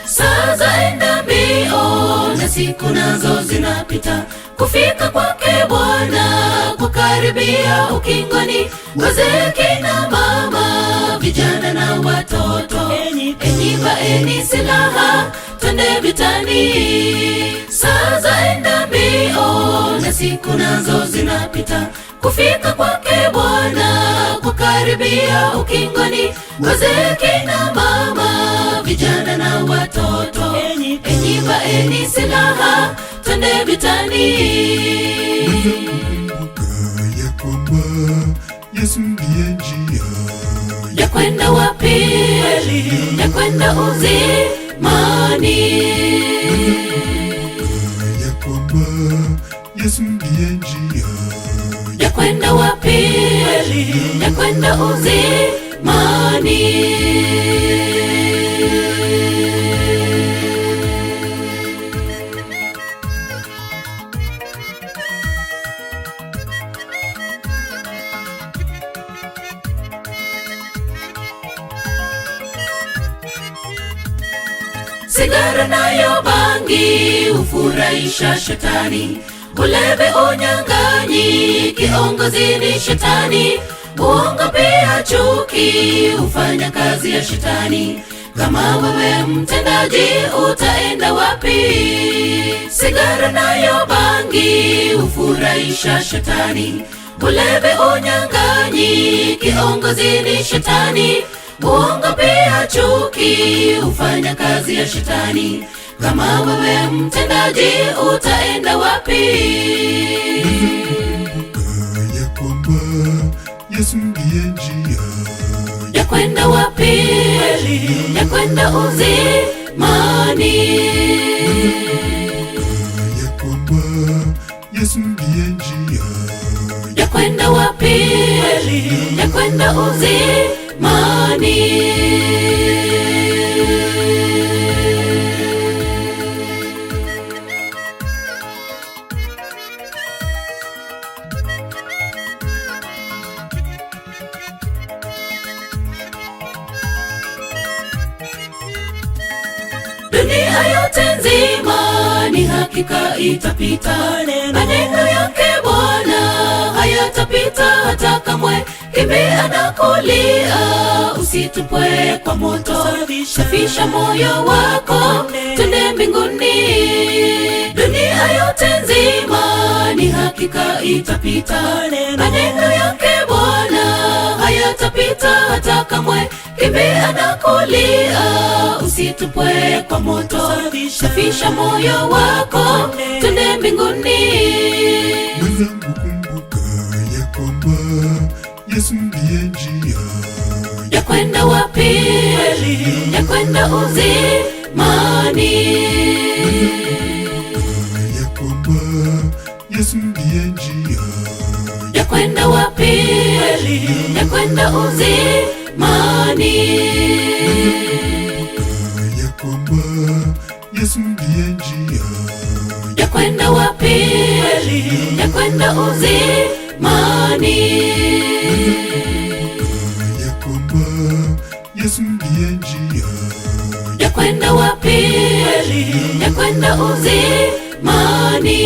Saa zaenda mbio na siku nazo zinapita, kufika kwake Bwana kukaribia ukingoni. Wazee, kina mama, vijana na watoto, enyi vaeni silaha, twende vitani. Saa zaenda mbio na siku nazo zinapita, kufika kwake Bwana kukaribia ukingoni. Wazee, kina mama, vijana na watoto, enyi vaeni silaha, twende vitani. Kumbuka ya kwamba Yesu ndiye njia ya kwenda wapi? Ya kwenda uzimani. Kumbuka ya kwamba Yesu ndiye njia Ya kwenda wapi? Ya kwenda uzimani. Sigara nayo bangi hufurahisha shetani, ulevi, unyang'anyi, kiongozi ni shetani. Uongo pia chuki hufanya kazi ya shetani. Kama wewe mtendaji, utaenda wapi? Sigara nayo bangi hufurahisha shetani, ulevi, unyang'anyi, kiongozi ni shetani. Uongo pia chuki hufanya kazi ya shetani. Kama wewe mtendaji, utaenda wapi? Kumbuka ya kwamba Yesu ndiye njia Ya kwenda wapi? Ya kwenda uzimani. Kumbuka ya kwamba Yesu ndiye njia Ya kwenda wapi? Ya kwenda uzimani. Dunia yote nzima ni hakika itapita, maneno yake Bwana hayatapita hata kamwe. Kimbia na kulia, usitupwe kwa moto. Safisha moyo wako, twende mbinguni. Dunia yote nzima ni hakika itapita, maneno yake Bwana hayatapita hata kamwe. Kimbia na kulia, usitupwe kwa moto. Safisha moyo wako, twende mbinguni. Mwenzangu, kumbuka ya kwamba Yesu ndiye njia Ya kwenda wapi? Ya kwenda uzimani. Kumbuka ya kwamba Yesu ndiye njia Ya kwenda wapi? Ya kwenda uzimani. Kumbuka ya kwamba Yesu ndiye njia Ya kwenda wapi? Ya kwenda uzimani. Kumbuka ya kwamba Yesu ndiye njia Ya kwenda wapi? Ya kwenda uzimani.